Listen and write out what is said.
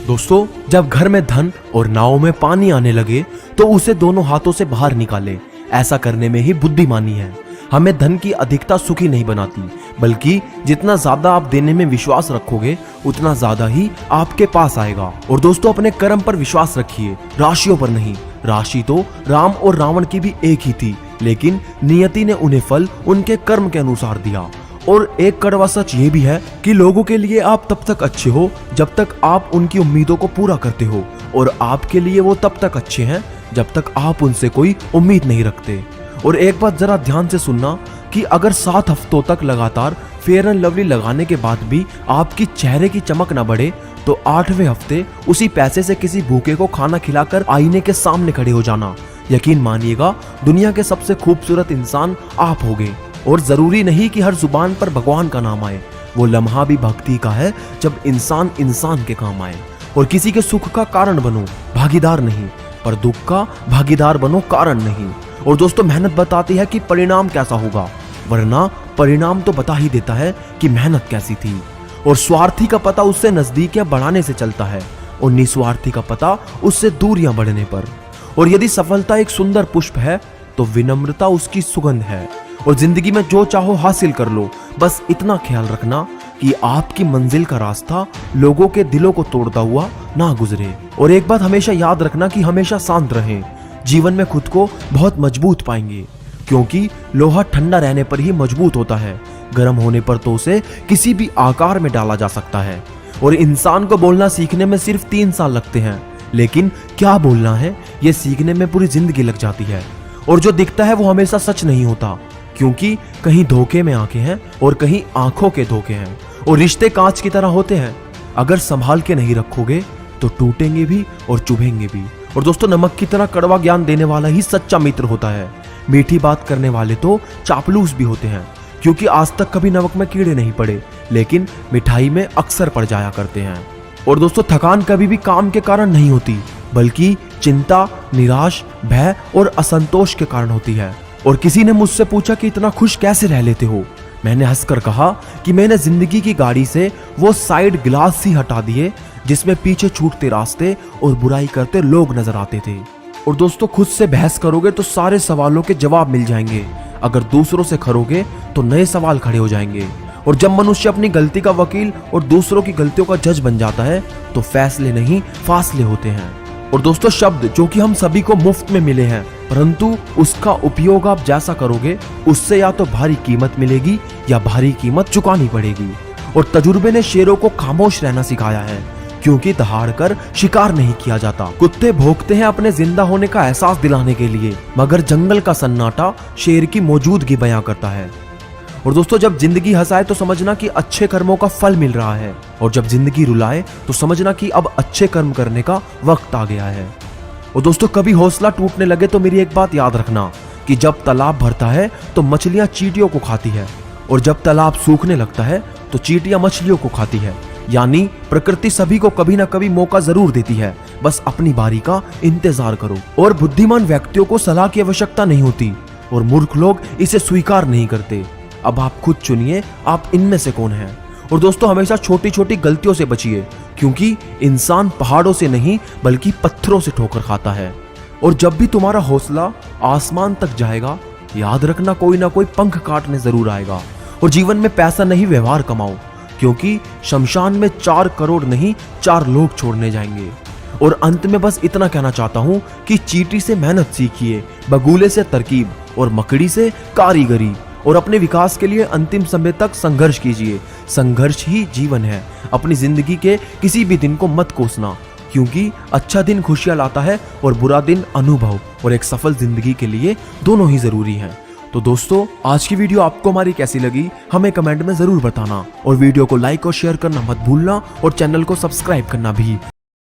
दोस्तों, जब घर में धन और नाव में पानी आने लगे तो उसे दोनों हाथों से बाहर निकाले। ऐसा करने में ही बुद्धिमानी है। हमें धन की अधिकता सुखी नहीं बनाती, बल्कि जितना ज्यादा आप देने में विश्वास रखोगे उतना ज्यादा ही आपके पास आएगा। और दोस्तों, अपने कर्म पर विश्वास रखिए, राशियों पर नहीं। राशि तो राम और रावण की भी एक ही थी, लेकिन नियति ने उन्हें फल उनके कर्म के अनुसार दिया। और एक कड़वा सच ये भी है कि लोगों के लिए आप तब तक अच्छे हो जब तक आप उनकी उम्मीदों को पूरा करते हो, और आपके लिए वो तब तक अच्छे हैं जब तक आप उनसे कोई उम्मीद नहीं रखते। और एक बात जरा ध्यान से सुनना कि अगर 7 हफ्तों तक लगातार फेयर एंड लवली लगाने के बाद भी आपकी चेहरे की चमक ना बढ़े तो 8वें हफ्ते उसी पैसे से किसी भूखे को खाना खिलाकर आईने के सामने खड़े हो जाना। यकीन मानिएगा, दुनिया के सबसे खूबसूरत इंसान आप होगे। और जरूरी नहीं कि हर जुबान पर भगवान का नाम आए, वो लम्हा भी भक्ति का है जब इंसान इंसान के काम आए। और किसी के सुख का कारण बनो, भागीदार नहीं, पर दुख का भागीदार बनो, कारण नहीं। और दोस्तों, मेहनत बताती है कि परिणाम कैसा होगा, वरना परिणाम तो बता ही देता है कि मेहनत कैसी थी। और स्वार्थी का पता उससे नजदीकियां बढ़ाने से चलता है, और निस्वार्थी का पता उससे दूरियां बढ़ने पर। और यदि सफलता एक सुंदर पुष्प है तो विनम्रता उसकी सुगंध है। और जिंदगी में जो चाहो हासिल कर लो, बस इतना ख्याल रखना कि आपकी मंजिल का रास्ता लोगों के दिलों को तोड़ता हुआ ना गुजरे। और एक बात हमेशा याद रखना कि हमेशा शांत रहें। जीवन में खुद को बहुत मजबूत पाएंगे, क्योंकि लोहा ठंडा रहने पर ही मजबूत होता है, गर्म होने पर तो उसे किसी भी आकार में डाला जा सकता है। और इंसान को बोलना सीखने में सिर्फ 3 साल लगते हैं, लेकिन क्या बोलना है ये सीखने में पूरी जिंदगी लग जाती है। और जो दिखता है वो हमेशा सच नहीं होता, क्योंकि कहीं धोखे में आंखें हैं और कहीं आंखों के धोखे हैं। और रिश्ते कांच की तरह होते हैं, अगर संभाल के नहीं रखोगे तो टूटेंगे भी और चुभेंगे भी। और दोस्तों, नमक की तरह कड़वा ज्ञान देने वाला ही सच्चा मित्र होता है। मीठी बात करने वाले तो चापलूस भी होते हैं, क्योंकि आज तक कभी नमक में कीड़े नहीं पड़े, लेकिन मिठाई में अक्सर पड़ जाया करते हैं। और दोस्तों, थकान कभी भी काम के कारण नहीं होती, बल्कि चिंता, निराश, भय और असंतोष के कारण होती है। और किसी ने मुझसे पूछा कि इतना खुश कैसे रह लेते हो। मैंने हंसकर कहा कि मैंने जिंदगी की गाड़ी से वो साइड ग्लास ही हटा दिए जिसमें पीछे छूटते रास्ते और बुराई करते लोग नजर आते थे। और दोस्तों, खुद से बहस करोगे तो सारे सवालों के जवाब मिल जाएंगे, अगर दूसरों से खरोगे तो नए सवाल खड़े हो जाएंगे। और जब मनुष्य अपनी गलती का वकील और दूसरों की गलतियों का जज बन जाता है तो फैसले नहीं फासले होते हैं। और दोस्तों, शब्द जो कि हम सभी को मुफ्त में मिले हैं, परंतु उसका उपयोग आप जैसा करोगे उससे या तो भारी कीमत मिलेगी या भारी कीमत चुकानी पड़ेगी। और तजुर्बे ने शेरों को खामोश रहना सिखाया है, क्योंकि दहाड़ कर शिकार नहीं किया जाता। कुत्ते भौंकते हैं अपने जिंदा होने का एहसास दिलाने के लिए, मगर जंगल का सन्नाटा शेर की मौजूदगी बयां करता है। और दोस्तों, जब जिंदगी हंसाए तो समझना कि अच्छे कर्मों का फल मिल रहा है, और जब जिंदगी रुलाए तो समझना कि अब अच्छे कर्म करने का वक्त आ गया है। और दोस्तों, कभी हौसला टूटने लगे तो मेरी एक बात याद रखना कि जब तालाब भरता है तो मछलियां चींटियों को खाती है, और जब तालाब सूखने लगता है तो चींटियां मछलियों को खाती है। यानी प्रकृति सभी को कभी ना कभी मौका जरूर देती है, बस अपनी बारी का इंतजार करो। और बुद्धिमान व्यक्तियों को सलाह की आवश्यकता नहीं होती, और मूर्ख लोग इसे स्वीकार नहीं करते। अब आप खुद चुनिए, आप इनमें से कौन हैं। और दोस्तों, हमेशा छोटी छोटी गलतियों से बचिए, क्योंकि इंसान पहाड़ों से नहीं बल्कि पत्थरों से ठोकर खाता है। और जब भी तुम्हारा हौसला आसमान तक जाएगा, याद रखना कोई ना कोई पंख काटने जरूर आएगा। और जीवन में पैसा नहीं, व्यवहार कमाओ, क्योंकि शमशान में 4 करोड़ नहीं 4 लोग छोड़ने जाएंगे। और अंत में बस इतना कहना चाहता हूं कि चींटी से मेहनत सीखिए, बगुले से तरकीब और मकड़ी से कारीगरी। और अपने विकास के लिए अंतिम समय तक संघर्ष कीजिए। संघर्ष ही जीवन है। अपनी जिंदगी के किसी भी दिन को मत कोसना, क्योंकि अच्छा दिन खुशियां लाता है और बुरा दिन अनुभव। और एक सफल जिंदगी के लिए दोनों ही जरूरी हैं। तो दोस्तों, आज की वीडियो आपको हमारी कैसी लगी हमें कमेंट में जरूर बताना, और वीडियो को लाइक और शेयर करना मत भूलना, और चैनल को सब्सक्राइब करना भी।